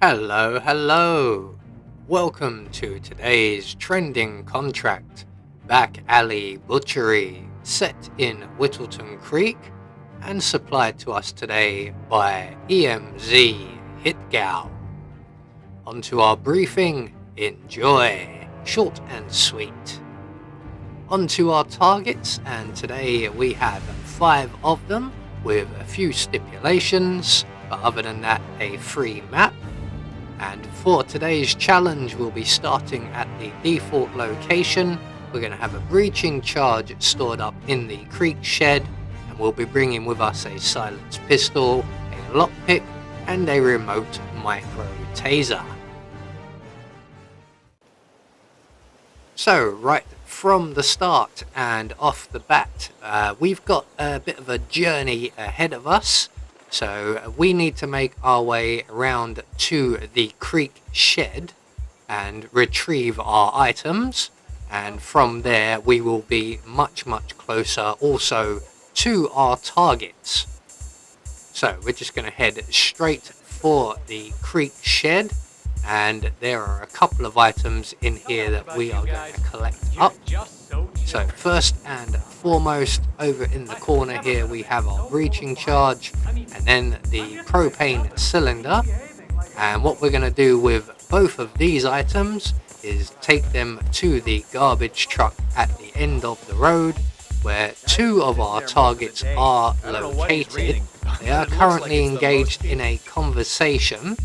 Hello, hello! Welcome to today's trending contract, Back Alley Butchery, set in Whittleton Creek and supplied to us today by EMZ Hitgal. On to our briefing, enjoy, short and sweet. On to our targets, and today we have 5 of them with a few stipulations, but other than that a free map. And for today's challenge, we'll be starting at the default location. We're going to have a breaching charge stored up in the creek shed, and we'll be bringing with us a silenced pistol, a lockpick, and a remote micro taser. So, right from the start and off the bat, we've got a bit of a journey ahead of us. So we need to make our way around to the creek shed and retrieve our items, and from there we will be much closer also to our targets. So we're just going to head straight for the creek shed, and there are a couple of items in here that we are going to collect up. So first and foremost, over in the corner here we have our breaching charge and then the propane cylinder. And what we're going to do with both of these items is take them to the garbage truck at the end of the road, where 2 of our targets are located. They are currently engaged in a conversation.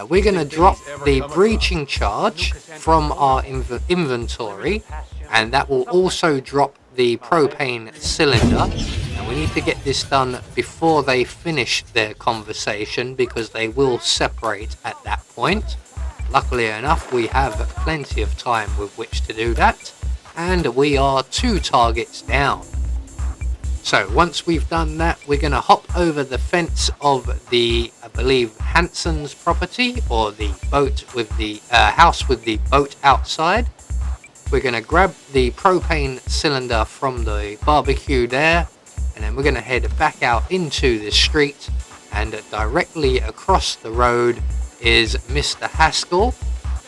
We're going to drop the breaching charge from our inventory, and that will also drop the propane cylinder. And we need to get this done before they finish their conversation, because they will separate at that point. Luckily enough, we have plenty of time with which to do that, and we are 2 targets down. So once we've done that, we're going to hop over the fence of the, I believe, Hanson's property, or the boat with the house with the boat outside. We're going to grab the propane cylinder from the barbecue there, and then we're going to head back out into the street, and directly across the road is Mr. Haskell,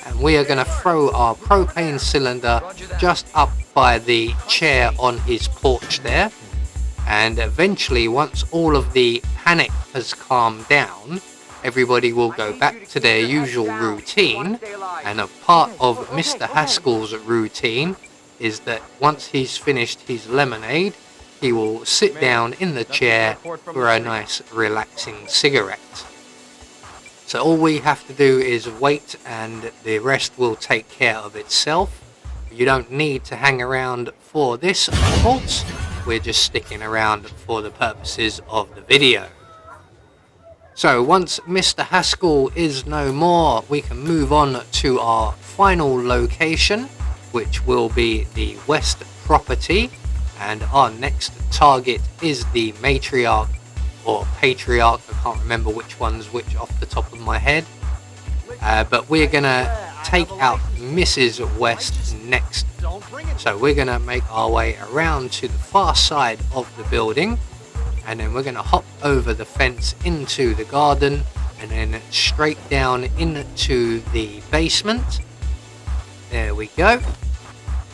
and we are going to throw our propane cylinder just up by the chair on his porch there. And eventually, once all of the panic has calmed down, everybody will go back to their usual routine. And a part of Mr. Haskell's routine is that once he's finished his lemonade, he will sit down in the chair for a nice relaxing cigarette. So all we have to do is wait, and the rest will take care of itself. You don't need to hang around for this, of course. We're just sticking around for the purposes of the video. So once Mr. Haskell is no more, we can move on to our final location, which will be the West property. And our next target is the matriarch or patriarch. I can't remember which one's which off the top of my head. But we're going to take out Mrs. West next. So we're going to make our way around to the far side of the building, and then we're going to hop over the fence into the garden, and then straight down into the basement. There we go.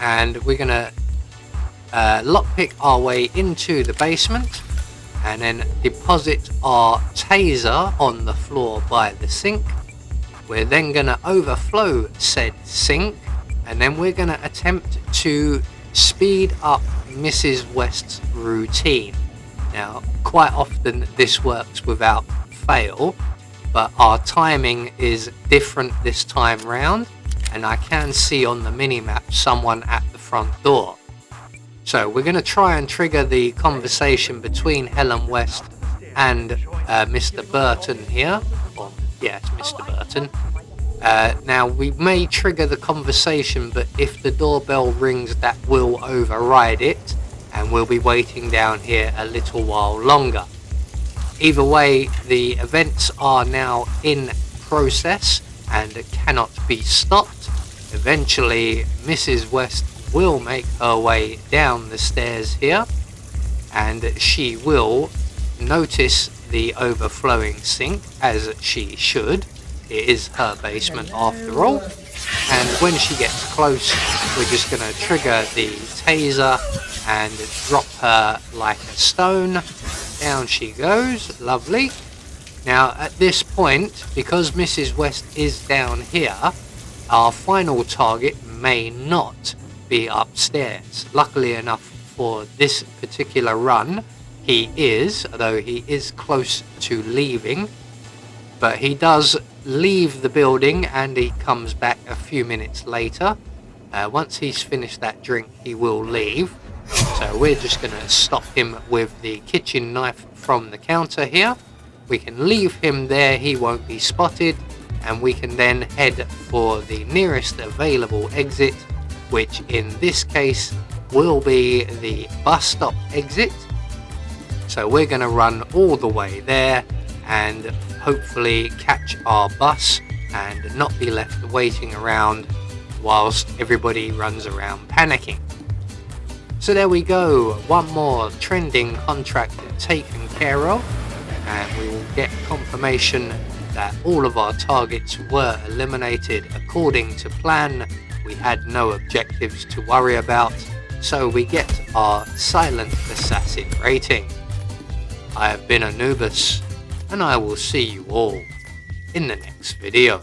And we're going to lockpick our way into the basement, and then deposit our taser on the floor by the sink. We're then going to overflow said sink, and then we're going to attempt to speed up Mrs. West's routine. Now, quite often this works without fail, but our timing is different this time round, and I can see on the mini-map someone at the front door. So we're going to try and trigger the conversation between Helen West and Mr. Burton here. Or, yeah, it's Mr. Burton. Now, we may trigger the conversation, but if the doorbell rings, that will override it, and we'll be waiting down here a little while longer. Either way, the events are now in process and cannot be stopped. Eventually, Mrs. West will make her way down the stairs here, and she will notice the overflowing sink, as she should, it is her basement after all. And when she gets close, we're just going to trigger the taser and drop her like a stone. Down she goes. Lovely. Now at this point, because Mrs. West is down here, our final target may not be upstairs. Luckily enough for this particular run, he is, although he is close to leaving. But he does leave the building and he comes back a few minutes later. Once he's finished that drink, he will leave. So we're just going to stop him with the kitchen knife from the counter here. We can leave him there, he won't be spotted, and we can then head for the nearest available exit, which in this case will be the bus stop exit. So we're going to run all the way there and hopefully catch our bus and not be left waiting around whilst everybody runs around panicking. So there we go, one more trending contract taken care of, and we will get confirmation that all of our targets were eliminated according to plan. We had no objectives to worry about, so we get our silent assassin rating. I have been Anubis, and I will see you all in the next video.